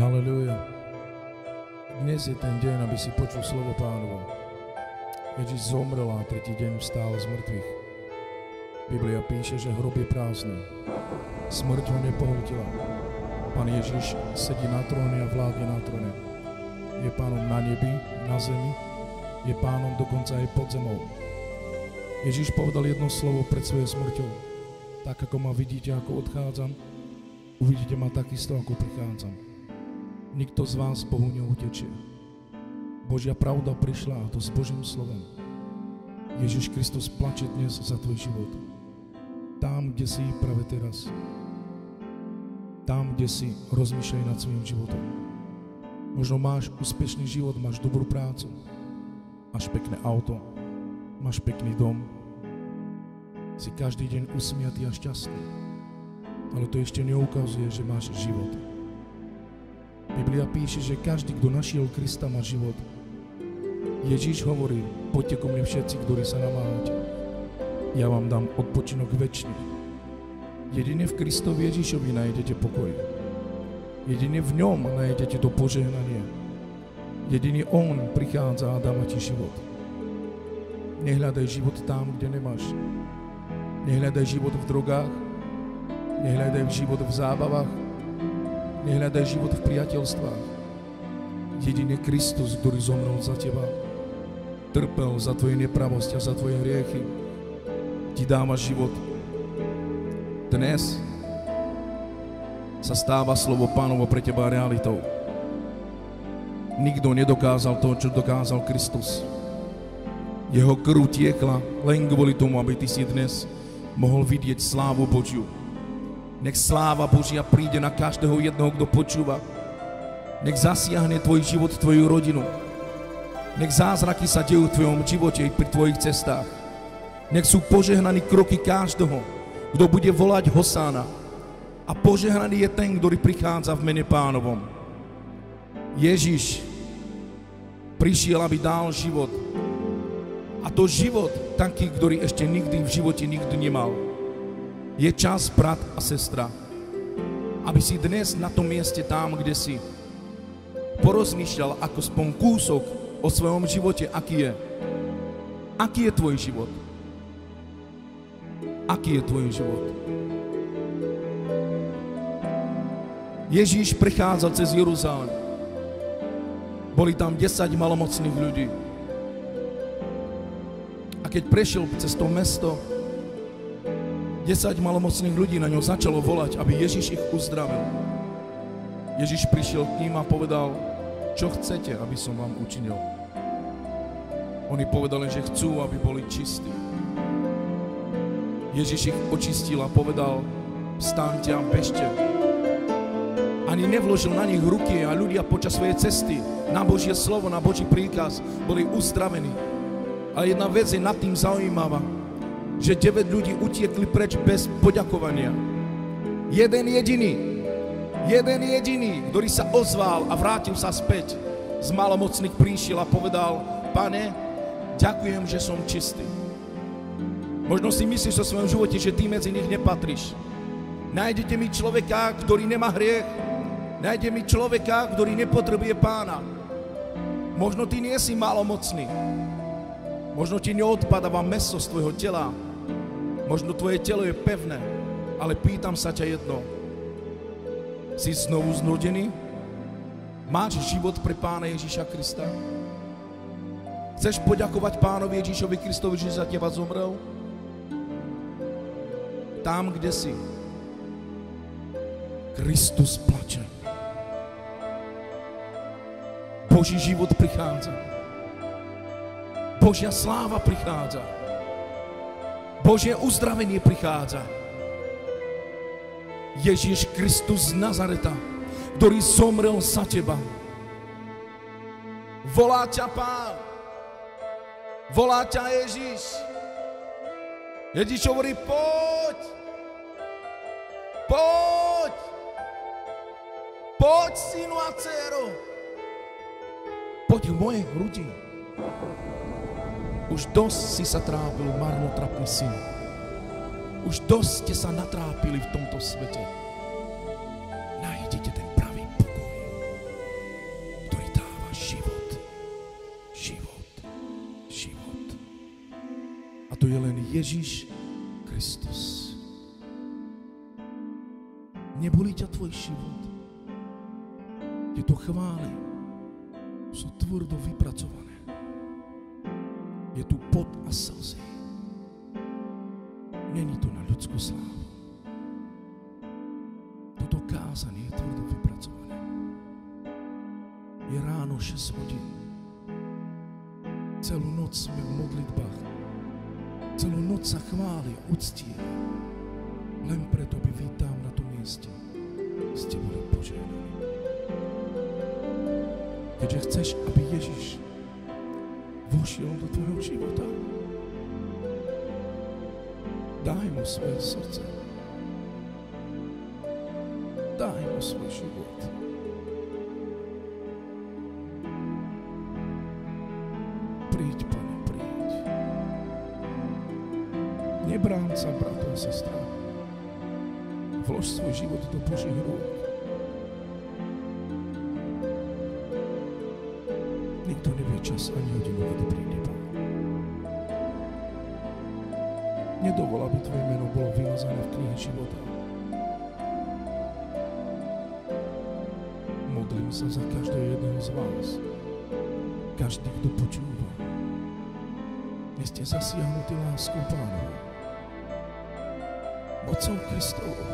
Halelúja. Dnes je ten deň, aby si počul slovo Pánovo. Ježiš zomrel a tretí deň vstal z mŕtvych. Biblia píše, že hrob je prázdny. Smrť ho nepohltila. Pán Ježiš sedí na tróne a vládne na tróne. Je pánom na nebi, na zemi, je pánom dokonca aj pod zemou. Ježiš povedal jedno slovo pred svojou smrťou. Tak ako ma vidíte, ako odchádzam, uvidíte ma takisto, ako prichádzam. Nikto z vás Bohu neutečie. Božia pravda prišla, a to s Božím slovom. Ježiš Kristus plače dnes za tvoj život. Tam, kde si práve teraz. Tam, kde si, rozmýšľaj nad svojím životom. Možno máš úspešný život, máš dobrú prácu, máš pekné auto, máš pekný dom, si každý deň usmiatý a šťastný. Ale to ešte neukazuje, že máš život. Biblia píše, že každý, kto našiel Krista, má život. Ježíš hovorí, poďte ku mne všetci, ktorí sa namáhate. Ja vám dám odpočinok večný. Jedine v Kristovi Ježíšovi nájdete pokoj. Jedine v ňom nájdete to požehnanie. Jedine on prichádza a dáva ti život. Nehľadaj život tam, kde nemáš. Nehľadaj život v drogách. Nehľadaj život v zábavách. Nehľadaj život v priateľstvách. Jedine Kristus, ktorý zomrel za teba, trpel za tvoje nepravosti a za tvoje hriechy, ti dáva život. Dnes sa stáva slovo Pánovo pre teba realitou. Nikto nedokázal to, čo dokázal Kristus. Jeho krv tiekla len kvôli tomu, aby ty si dnes mohol vidieť slávu Božiu. Nech sláva Božia príde na každého jednoho, kto počúva. Nech zasiahne tvoj život, tvoju rodinu. Nech zázraky sa dejú v tvojom živote i pri tvojich cestách. Nech sú požehnaní kroky každého, kto bude volať Hosána. A požehnaný je ten, ktorý prichádza v mene Pánovom. Ježiš prišiel, aby dal život. A to život taký, ktorý ešte nikdy v živote nikdy nemal. Je čas, brat a sestra, aby si dnes na tom mieste tam, kde si, porozmýšľal ako spon kúsok o svojom živote, aký je. Aký je tvoj život? Aký je tvoj život? Ježíš prechádzal cez Jeruzalém. Boli tam 10 malomocných ľudí. A keď prešiel cez to mesto, 10 malomocných ľudí na ňo začalo volať, aby Ježiš ich uzdravil. Ježiš prišiel k ním a povedal, čo chcete, aby som vám učinil? Oni povedali, že chcú, aby boli čistí. Ježiš ich očistil a povedal, vstaňte a bežte. Ani nevložil na nich ruky a ľudia počas svojej cesty na Božie slovo, na Boží príkaz boli uzdravení. A jedna vec je nad tým zaujímavá, že 9 ľudí utiekli preč bez poďakovania. Jeden jediný, ktorý sa ozval a vrátil sa späť z malomocných prišiel a povedal, Pane, ďakujem, že som čistý. Možno si myslíš o svojom živote, že ty medzi nich nepatríš. Nájdete mi človeka, ktorý nemá hriech. Nájdete mi človeka, ktorý nepotrebuje Pána. Možno ty nie si malomocný. Možno ti neodpadáva mäso z tvojho tela. Možno tvoje telo je pevné, ale pýtam sa ťa jedno. Si znovu znudený? Máš život pre Pána Ježíša Krista? Chceš poďakovať Pánovi Ježíšovi Kristovi, že za teba zomrel? Tam, kde si, Kristus plače. Boží život prichádza. Božia sláva prichádza. Božie uzdravenie prichádza. Ježíš Kristus z Nazareta, ktorý zomrel za teba. Volá ťa Pán. Volá ťa Ježíš. Ježíš hovorí, poď. Poď. Poď, synu a dcéro. Poď v moje hrudi. Už dosť si sa trápil, marnotrapný syn. Už dosť ste sa natrápili v tomto svete. Nájdete ten pravý pokoj. To je len Ježiš Kristus. Nebolí ťa tvoj život. Tieto chvály sú tvrdo vypracované. Je tu pot a slzy. Není to na ľudskú slávu. Toto kázanie je tvrdo vypracované. Je ráno 6 hodín. Celú noc sme v modlitbách. Celú noc sa chváli, uctie. Len preto, by vy tam na tom mieste ste boli požehnaní. Keďže chceš, aby Ježiš vošiel do tvojho života, daj mu svoje srdce. Daj mu svoj život. Príď, Pane, príď. Nebrán sa, brat a sestra. Vlož svoj život do Božích rúk. Nikto nevie čas ani hodinu, kedy príde Pán. Nedovol, aby tvoje meno bolo vymazané v knihe života. Modlím sa za každého jedného z vás. Každý, kto počúva. Vy ste zasiahnutí láskou Pánovou. Mocou Kristovou.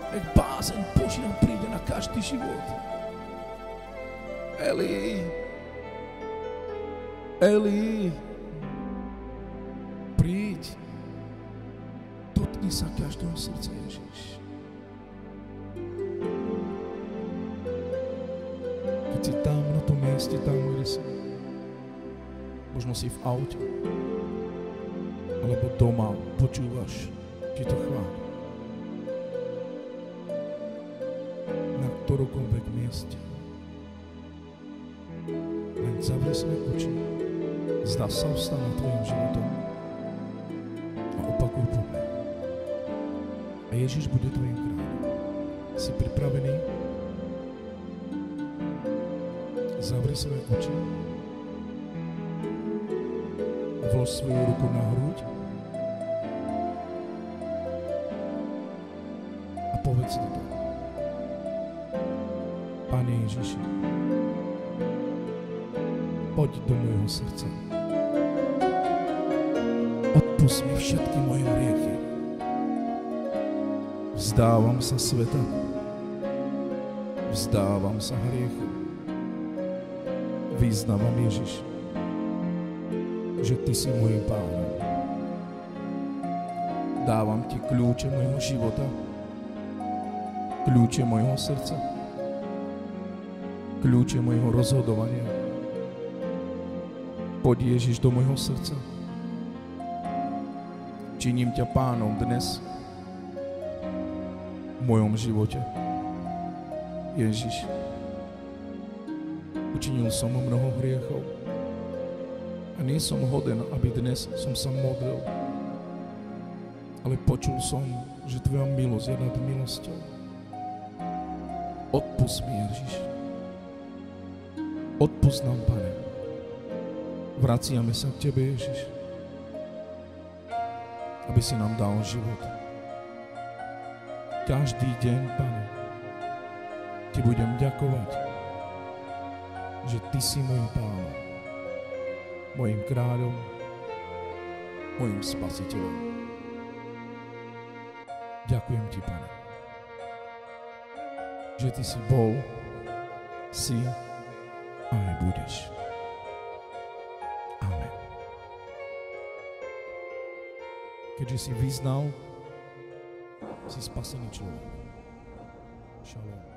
Nech bázeň Božia príde na každý život. Eli, Eli, príď, dotkni sa každého srdca, Ježiš. Keď si tam na tom mieste, tam, kde si, možno si v aute, alebo doma počúvaš tieto chvály. Na ktorokoľvek mieste. Len zavri svoje oči, zdá sa vstal nad tvojim životom a opakuj po mne. A Ježiš bude tvojim kráľom. Si pripravený? Zavri svoje oči. Vlož svoju ruku na hruď a povedz toto. Pane Ježiši, poď do môjho srdca. Odpusť mi všetky moje hriechy. Vzdávam sa sveta. Vzdávam sa hriechu. Vyznávam, Ježiš, že Ty si môjim Pánom. Dávam Ti kľúče môjho života, kľúče môjho srdca, kľúče môjho rozhodovania. Poď, Ježiš, do môjho srdca. Činím ťa Pánom dnes v mojom živote. Ježiš, učinil som mnoho hriechov a nie som hoden, aby dnes som sa modlil. Ale počul som, že Tvoja milosť je nad milosťou. Odpusť mi, Ježiš. Odpusť nám, Pane. Vraciame sa k Tebe, Ježiš, aby si nám dal život. Každý deň, Pane, Ti budem ďakovať, že Ty si môjim Pánom, môjim kráľom, môjim spasiteľom. Ďakujem Ti, Pane, že Ty si bol, si a aj budeš. Amen. Keďže si vyznal, si spasený človek. Šalom.